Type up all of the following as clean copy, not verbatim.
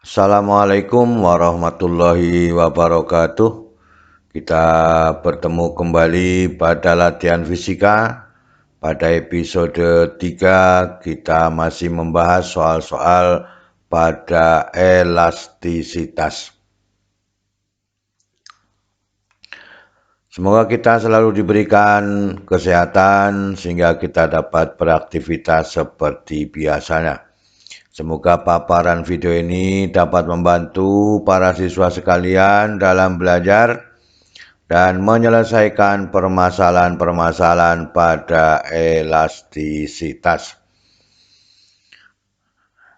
Assalamualaikum warahmatullahi wabarakatuh. Kita bertemu kembali pada latihan fisika. Pada episode 3 kita masih membahas soal-soal pada elastisitas. Semoga kita selalu diberikan kesehatan sehingga kita dapat beraktivitas seperti biasanya. Semoga paparan video ini dapat membantu para siswa sekalian dalam belajar dan menyelesaikan permasalahan-permasalahan pada elastisitas.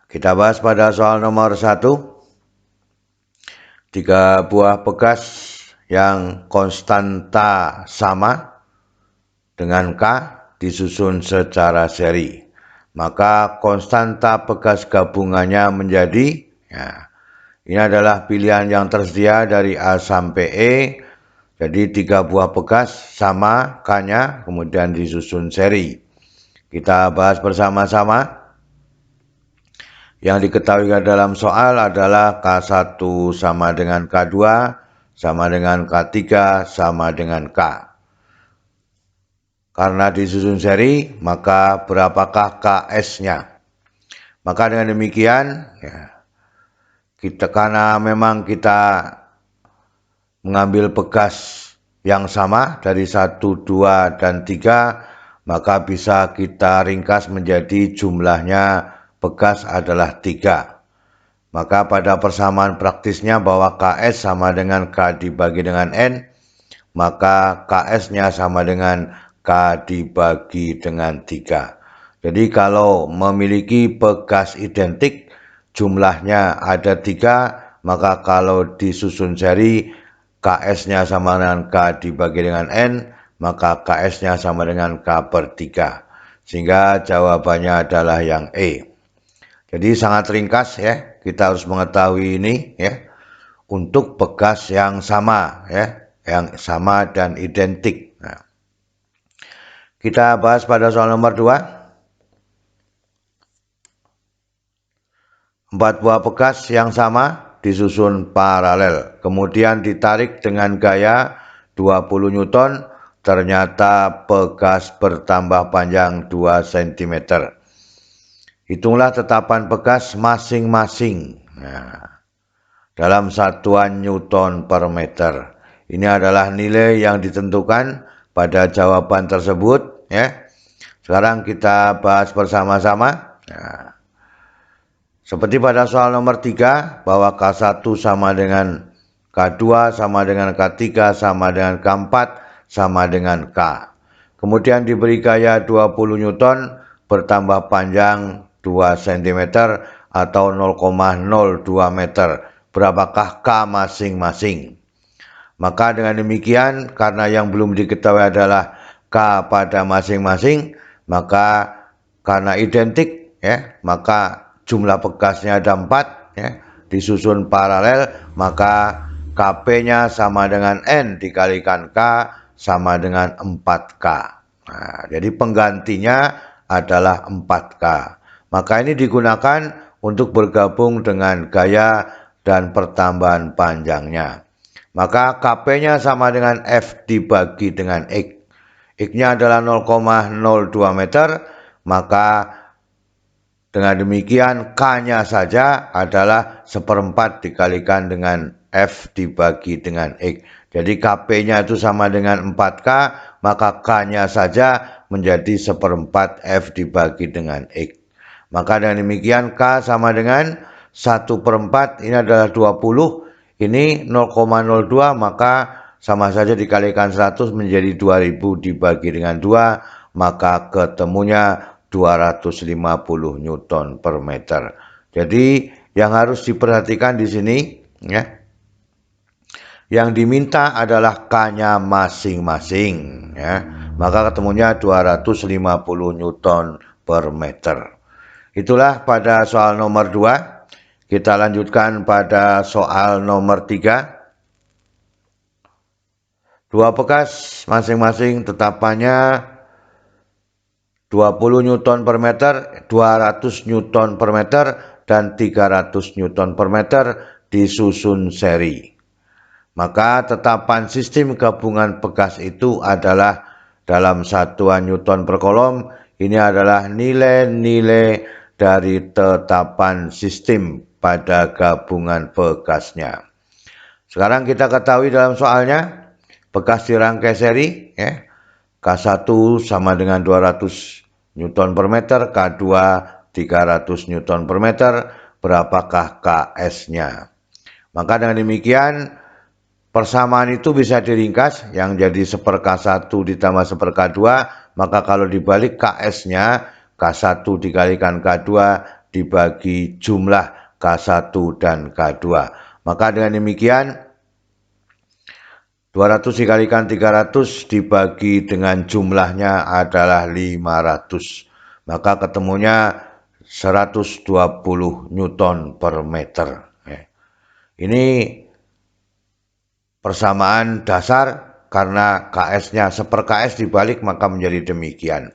Kita bahas pada soal nomor 1. 3 buah bekas yang konstanta sama dengan K disusun secara seri. Maka konstanta bekas gabungannya menjadi, ini adalah pilihan yang tersedia dari A sampai E. Jadi 3 buah bekas sama K-nya, kemudian disusun seri. Kita bahas bersama-sama. Yang diketahui dalam soal adalah K1 sama dengan K2, sama dengan K3, sama dengan K. Karena disusun seri, maka berapakah KS-nya? Maka dengan demikian, karena memang kita mengambil bekas yang sama dari 1, 2, dan 3, maka bisa kita ringkas menjadi jumlahnya bekas adalah 3. Maka pada persamaan praktisnya bahwa KS sama dengan K dibagi dengan N, maka KS-nya sama dengan K dibagi dengan 3. Jadi kalau memiliki bekas identik, jumlahnya ada 3, maka kalau disusun seri, KS-nya sama dengan K dibagi dengan N, maka KS-nya sama dengan K per 3. Sehingga jawabannya adalah yang E. Jadi sangat ringkas ya, kita harus mengetahui ini ya, untuk bekas yang sama ya, yang sama dan identik. Kita bahas pada soal nomor 2. 4 buah bekas yang sama disusun paralel, kemudian ditarik dengan gaya 20 Newton, ternyata bekas bertambah panjang 2 cm. Hitunglah tetapan bekas masing-masing dalam satuan Newton per meter. Ini adalah nilai yang ditentukan pada jawaban tersebut ya. Sekarang kita bahas bersama-sama. Seperti pada soal nomor 3 bahwa K1 sama dengan K2 sama dengan K3 sama dengan K4 sama dengan K. Kemudian diberi gaya 20 Newton bertambah panjang 2 cm atau 0,02 meter. Berapakah K masing-masing? Maka dengan demikian, karena yang belum diketahui adalah K pada masing-masing, maka karena identik ya, maka jumlah bekasnya ada 4 ya, disusun paralel, maka KP-nya sama dengan N dikalikan K sama dengan 4K. Nah, jadi penggantinya adalah 4K. Maka ini digunakan untuk bergabung dengan gaya dan pertambahan panjangnya. Maka KP-nya sama dengan F dibagi dengan X. X-nya adalah 0,02 meter, maka dengan demikian K-nya saja adalah 1/4 dikalikan dengan F dibagi dengan X. Jadi KP-nya itu sama dengan 4K, maka K-nya saja menjadi 1/4 F dibagi dengan X. Maka dengan demikian K sama dengan 1/4, ini adalah 20, ini 0,02, maka sama saja dikalikan 100 menjadi 2000 dibagi dengan 2, maka ketemunya 250 Newton per meter. Jadi yang harus diperhatikan di sini ya, yang diminta adalah K-nya masing-masing ya. Maka ketemunya 250 Newton per meter. Itulah pada soal nomor 2. Kita lanjutkan pada soal nomor 3. 2 bekas masing-masing tetapannya 20 Newton per meter, 200 Newton per meter, dan 300 Newton per meter disusun seri. Maka tetapan sistem gabungan pegas itu adalah dalam satuan Newton per kolom. Ini adalah nilai-nilai dari tetapan sistem pada gabungan pegasnya. Sekarang kita ketahui dalam soalnya, pegas dirangkai seri, ya. K1 sama dengan 200 Newton per meter, K2 300 Newton per meter, berapakah KS-nya? Maka dengan demikian, persamaan itu bisa diringkas, yang jadi 1/K1 ditambah 1/K2, maka kalau dibalik KS-nya, K1 dikalikan K2 dibagi jumlah K1 dan K2. Maka dengan demikian, 200 dikalikan 300 dibagi dengan jumlahnya adalah 500. Maka ketemunya 120 Newton per meter. Ini persamaan dasar karena KS-nya 1/KS dibalik maka menjadi demikian.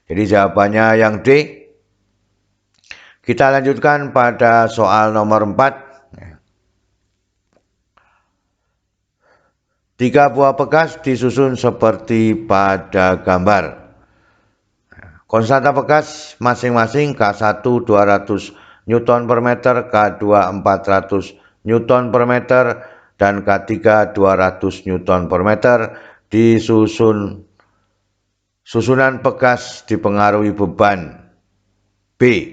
Jadi jawabannya yang D. Kita lanjutkan pada soal nomor 4. 3 buah pegas disusun seperti pada gambar. Konstanta pegas masing-masing K1 200 Newton per meter, K2 400 Newton per meter, dan K3 200 Newton per meter susunan pegas dipengaruhi beban B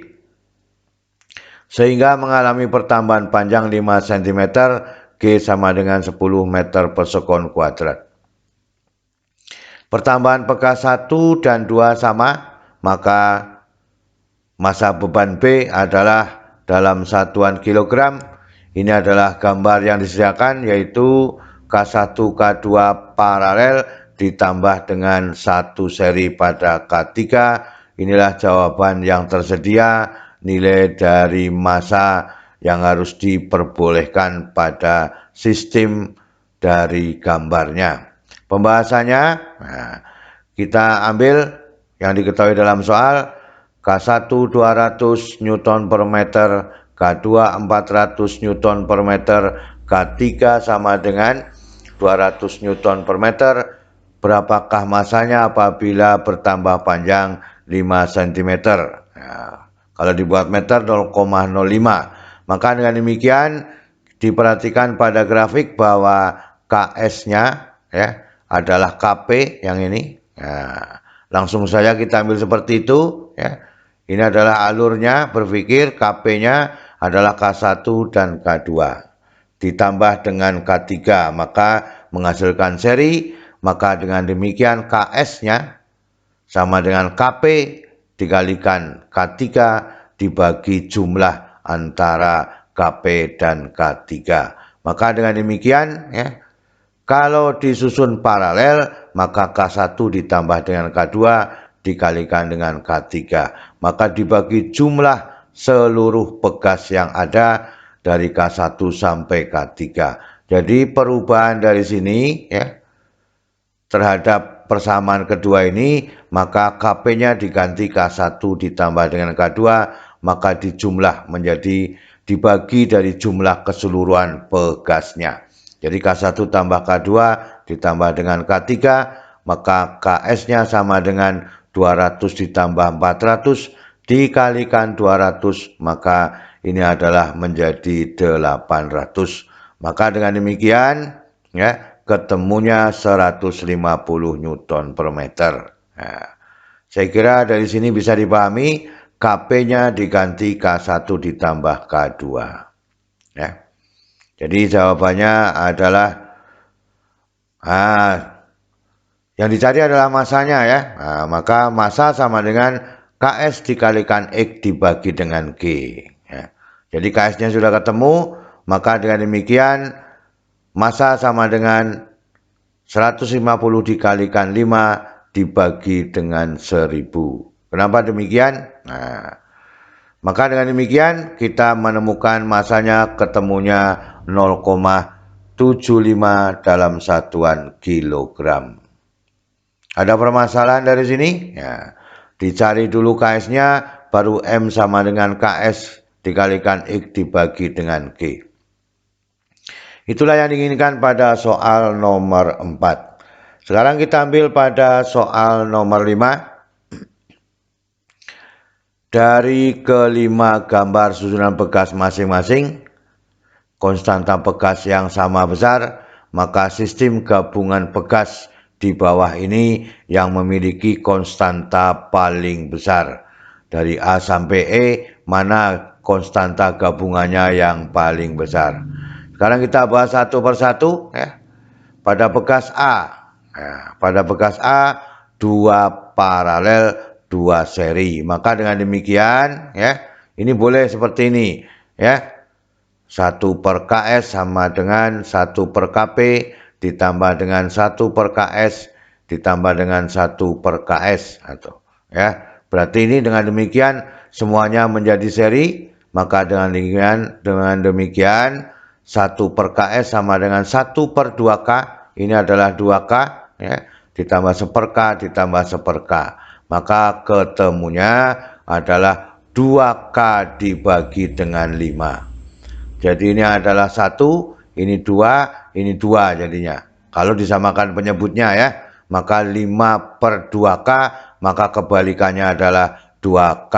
sehingga mengalami pertambahan panjang 5 cm, G sama dengan 10 meter per sekon kuadrat. Pertambahan pegas 1 dan 2 sama, maka massa beban B adalah dalam satuan kilogram. Ini adalah gambar yang disediakan, yaitu K1 K2 paralel ditambah dengan 1 seri pada K3. Inilah jawaban yang tersedia, nilai dari massa yang harus diperbolehkan pada sistem dari gambarnya. Pembahasannya, kita ambil yang diketahui dalam soal. K1 200 Newton per meter, K2 400 Newton per meter, K3 sama dengan 200 Newton per meter. Berapakah masanya apabila bertambah panjang 5 cm? Kalau dibuat meter 0,05. Maka dengan demikian diperhatikan pada grafik bahwa KS-nya ya adalah KP yang ini. Langsung saja kita ambil seperti itu ya. Ini adalah alurnya, berpikir KP-nya adalah K1 dan K2 ditambah dengan K3, maka menghasilkan seri. Maka dengan demikian KS-nya sama dengan KP dikalikan K3 dibagi jumlah antara KP dan K3. Maka dengan demikian ya, kalau disusun paralel maka K1 ditambah dengan K2 dikalikan dengan K3. Maka dibagi jumlah seluruh pegas yang ada dari K1 sampai K3. Jadi perubahan dari sini ya terhadap persamaan kedua ini, maka KP-nya diganti K1 ditambah dengan K2, maka dijumlah menjadi dibagi dari jumlah keseluruhan pegasnya. Jadi K1 tambah K2 ditambah dengan K3, maka KS-nya sama dengan 200 ditambah 400 dikalikan 200, maka ini adalah menjadi 800. Maka dengan demikian ya ketemunya 150 Newton per meter. Saya kira dari sini bisa dipahami, KP-nya diganti K1 ditambah K2. Ya. Jadi jawabannya adalah yang dicari adalah masanya ya. Maka massa sama dengan KS dikalikan X dibagi dengan G. Ya. Jadi KS-nya sudah ketemu, maka dengan demikian massa sama dengan 150 dikalikan 5 dibagi dengan 1000. Kenapa demikian? Maka dengan demikian kita menemukan massanya ketemunya 0,75 dalam satuan kilogram. Ada permasalahan dari sini? Ya, dicari dulu KS-nya, baru M sama dengan KS dikalikan X dibagi dengan G. Itulah yang diinginkan pada soal nomor 4. Sekarang kita ambil pada soal nomor 5. Dari kelima gambar susunan pegas masing-masing, konstanta pegas yang sama besar, maka sistem gabungan pegas di bawah ini yang memiliki konstanta paling besar. Dari A sampai E, mana konstanta gabungannya yang paling besar? Sekarang kita bahas satu persatu ya. Pada bekas A, pada bekas A 2 paralel 2 seri. Maka dengan demikian ya, ini boleh seperti ini ya. 1 per KS sama dengan 1 per KP ditambah dengan 1 per KS ditambah dengan 1 per KS atau ya. Berarti ini dengan demikian semuanya menjadi seri, maka dengan demikian 1 per KS sama dengan 1 per 2K, ini adalah 2K ya, ditambah 1 per K ditambah 1 per K, maka ketemunya adalah 2K dibagi dengan 5. Jadi ini adalah 1, ini 2, ini 2 jadinya. Kalau disamakan penyebutnya ya, maka 5 per 2K, maka kebalikannya adalah 2K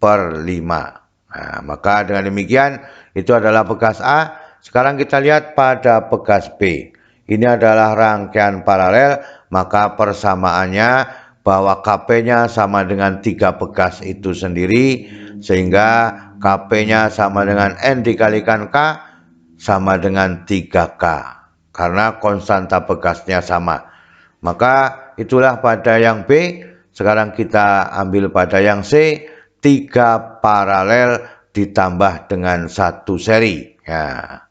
per 5. Nah, maka dengan demikian itu adalah bekas A. Sekarang kita lihat pada bekas B. Ini adalah rangkaian paralel, maka persamaannya bahwa KP-nya sama dengan 3 bekas itu sendiri, sehingga KP-nya sama dengan N dikalikan K sama dengan 3K. Karena konstanta bekasnya sama. Maka itulah pada yang B. Sekarang kita ambil pada yang C. 3 paralel ditambah dengan 1 seri. Ya.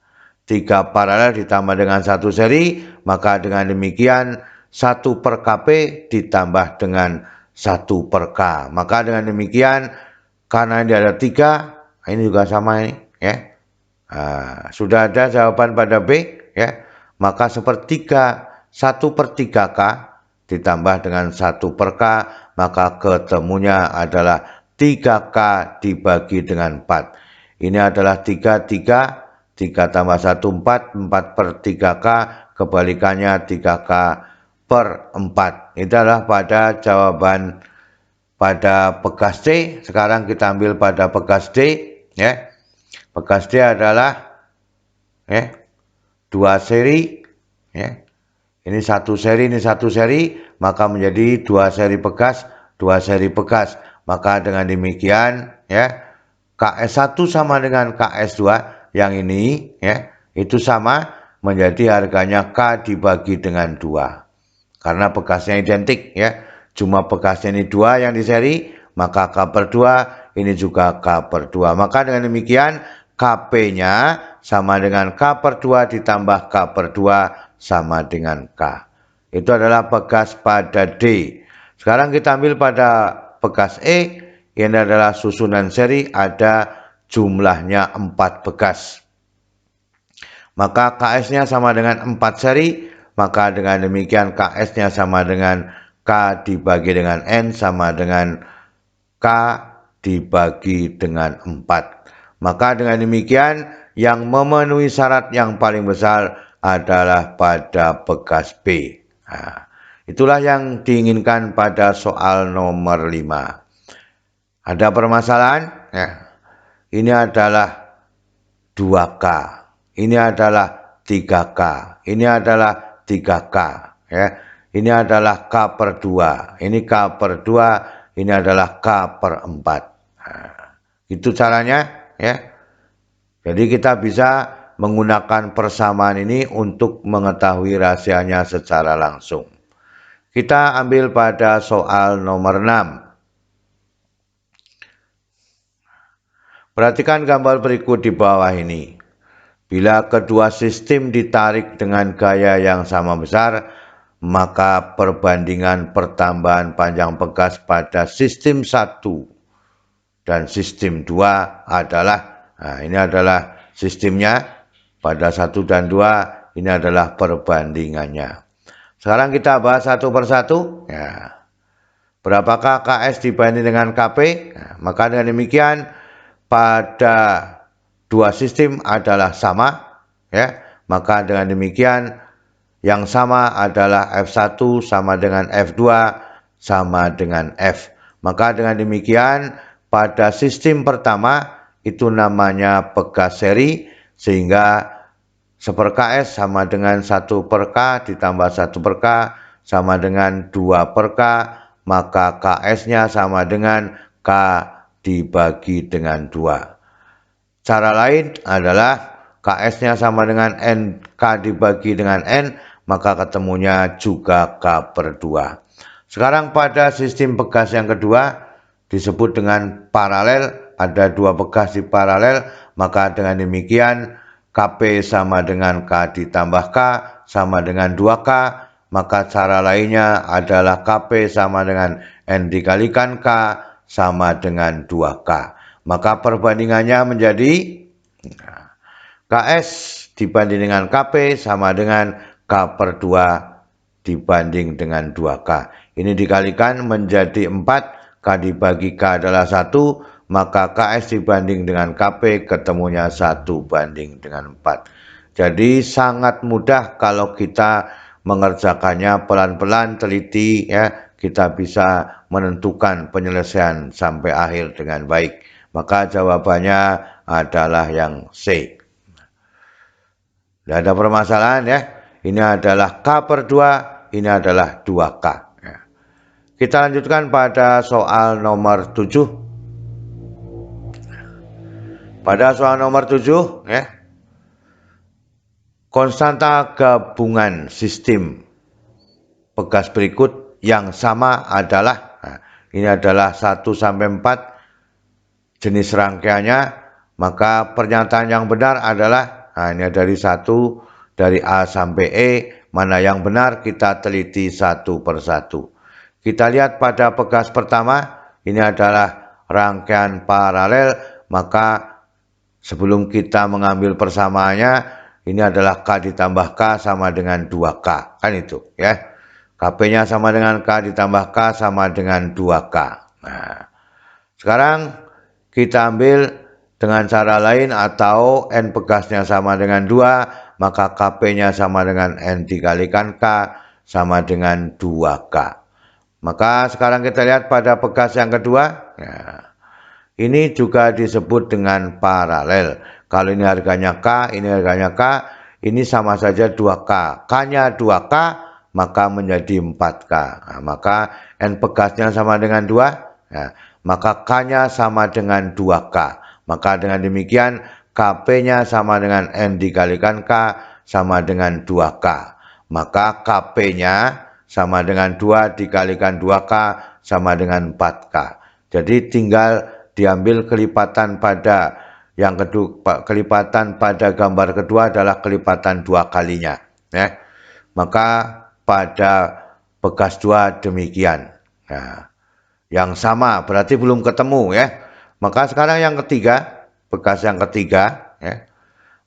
3 paralel ditambah dengan 1 seri, maka dengan demikian 1 per KP ditambah dengan 1 per K. Maka dengan demikian, karena ini ada 3, ini juga sama ini ya. Nah, sudah ada jawaban pada B ya. Maka 1 per 3K ditambah dengan 1 per K, maka ketemunya adalah 3K dibagi dengan 4. Ini adalah 3 tambah 1 4, 4 per 3K, kebalikannya 3K per 4. Itu adalah pada jawaban pada bekas C. Sekarang kita ambil pada bekas D ya. Bekas D adalah ya, 2 seri ya. Ini 1 seri, ini 1 seri, maka menjadi 2 seri bekas, 2 seri bekas. Maka dengan demikian ya, KS1 sama dengan KS2 yang ini ya, itu sama, menjadi harganya K dibagi dengan 2. Karena bekasnya identik ya. Cuma bekasnya ini 2 yang di seri, maka K per 2, ini juga K per 2. Maka dengan demikian KP-nya sama dengan K per 2 ditambah K per 2 sama dengan K. Itu adalah bekas pada D. Sekarang kita ambil pada bekas E. Ini adalah susunan seri, ada jumlahnya 4 bekas. Maka KS-nya sama dengan 4 seri, maka dengan demikian KS-nya sama dengan K dibagi dengan N sama dengan K dibagi dengan 4. Maka dengan demikian yang memenuhi syarat yang paling besar adalah pada bekas B. Nah, itulah yang diinginkan pada soal nomor 5. Ada permasalahan? Ya. Ini adalah 2K. Ini adalah 3K. Ini adalah 3K. Ya. Ini adalah K per 2. Ini K per 2. Ini adalah K per 4. Nah, itu caranya. Ya. Jadi kita bisa menggunakan persamaan ini untuk mengetahui rahasianya secara langsung. Kita ambil pada soal nomor 6. Perhatikan gambar berikut di bawah ini. Bila kedua sistem ditarik dengan gaya yang sama besar, maka perbandingan pertambahan panjang bekas pada sistem 1 dan sistem 2 adalah, nah ini adalah sistemnya, pada 1 dan 2 ini adalah perbandingannya. Sekarang kita bahas satu persatu. Ya. Berapakah KS dibanding dengan KP? Nah, maka dengan demikian, pada dua sistem adalah sama, ya. Maka dengan demikian yang sama adalah F1 sama dengan F2 sama dengan F. Maka dengan demikian pada sistem pertama itu namanya pegas seri, sehingga 1/Ks sama dengan 1/K ditambah 1/K sama dengan 2/K, maka Ks-nya sama dengan K dibagi dengan 2. Cara lain adalah Ks-nya sama dengan N, K dibagi dengan N, maka ketemunya juga K/2. Sekarang pada sistem pegas yang kedua disebut dengan paralel, ada dua pegas di paralel, maka dengan demikian Kp sama dengan K ditambah K sama dengan 2K, maka cara lainnya adalah Kp sama dengan N dikalikan K sama dengan 2K. Maka perbandingannya menjadi Ks dibanding dengan Kp sama dengan K/2 dibanding dengan 2K. Ini dikalikan menjadi 4, K dibagi K adalah 1, maka Ks dibanding dengan Kp ketemunya 1 banding dengan 4. Jadi sangat mudah kalau kita mengerjakannya pelan-pelan, teliti, ya, kita bisa menentukan penyelesaian sampai akhir dengan baik. Maka jawabannya adalah yang C. Tidak ada permasalahan, ya. Ini adalah K/2, ini adalah 2K. Ya. Kita lanjutkan pada soal nomor 7. Pada soal nomor 7, ya, konstanta gabungan sistem pegas berikut yang sama adalah, nah, ini adalah 1 sampai 4 jenis rangkaiannya, maka pernyataan yang benar adalah, nah, ini dari 1 dari A sampai E, mana yang benar kita teliti satu persatu. Kita lihat pada pegas pertama, ini adalah rangkaian paralel, maka sebelum kita mengambil persamaannya, ini adalah K ditambah K sama dengan 2K, kan itu, ya. Kp-nya sama dengan K ditambah K sama dengan 2K. Nah, sekarang kita ambil dengan cara lain, atau N pegasnya sama dengan 2, maka Kp-nya sama dengan N dikalikan K sama dengan 2K. Maka sekarang kita lihat pada pegas yang kedua, ya, ini juga disebut dengan paralel. Kalau ini harganya K, ini harganya K, ini sama saja 2K. K-nya 2K, maka menjadi 4K. Nah, maka N pegasnya sama dengan 2, ya, maka K-nya sama dengan 2K. Maka dengan demikian Kp-nya sama dengan N dikalikan K sama dengan 2K. Maka Kp-nya sama dengan 2 dikalikan 2K sama dengan 4K. Jadi tinggal diambil kelipatan pada yang kedua, kelipatan pada gambar kedua adalah kelipatan 2 kalinya, ya. Maka pada pegas 2 demikian. Nah, yang sama berarti belum ketemu, ya. Maka sekarang yang ketiga, pegas yang ketiga, ya.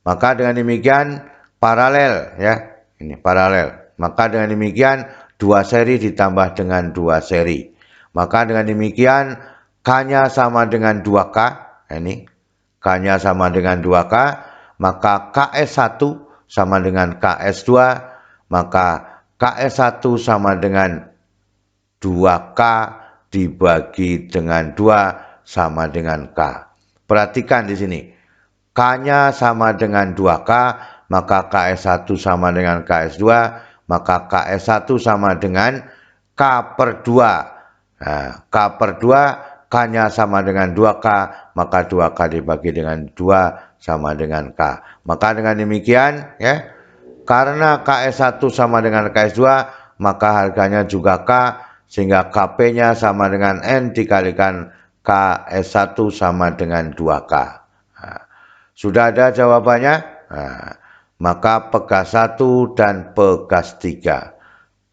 Maka dengan demikian paralel, ya. Ini paralel. Maka dengan demikian 2 seri ditambah dengan 2 seri. Maka dengan demikian K-nya sama dengan 2K, ini K-nya sama dengan 2K, maka KS1 sama dengan KS2, maka KS1 sama dengan 2K dibagi dengan 2 sama dengan K. Perhatikan di sini. K-nya sama dengan 2K, maka KS1 sama dengan KS2, maka KS1 sama dengan K/2. Nah, K/2, K-nya sama dengan 2K, maka 2K dibagi dengan 2 sama dengan K. Maka dengan demikian, ya, karena KS1 sama dengan KS2, maka harganya juga K, sehingga Kp-nya sama dengan N dikalikan KS1 sama dengan 2K. Nah, sudah ada jawabannya? Nah, maka pegas 1 dan pegas 3.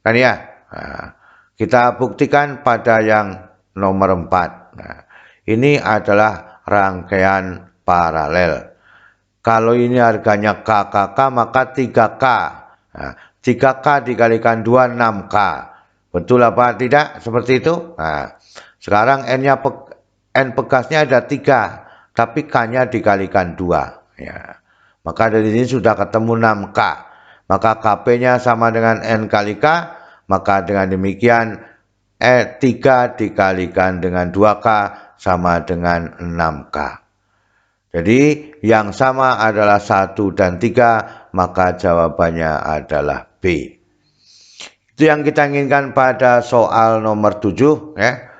Kan, ya? Nah, kita buktikan pada yang nomor 4. Nah, ini adalah rangkaian paralel. Kalau ini harganya KKK, maka 3K. Nah, 3K dikalikan 2, 6K. Betul apa tidak? Seperti itu. Nah, sekarang N pegasnya ada 3. tapi K-nya dikalikan 2. Ya. Maka dari sini sudah ketemu 6K. Maka KP-nya sama dengan N kali K. Maka dengan demikian 3 dikalikan dengan 2K sama dengan 6K. Jadi yang sama adalah 1 dan 3, maka jawabannya adalah B. Itu yang kita inginkan pada soal nomor 7 ya.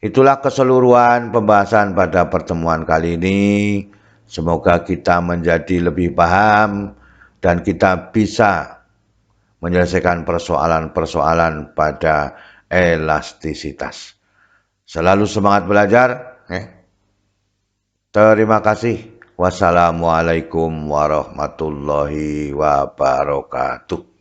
Itulah keseluruhan pembahasan pada pertemuan kali ini. Semoga kita menjadi lebih paham dan kita bisa menyelesaikan persoalan-persoalan pada elastisitas. Selalu semangat belajar. Terima kasih. Wassalamualaikum warahmatullahi wabarakatuh.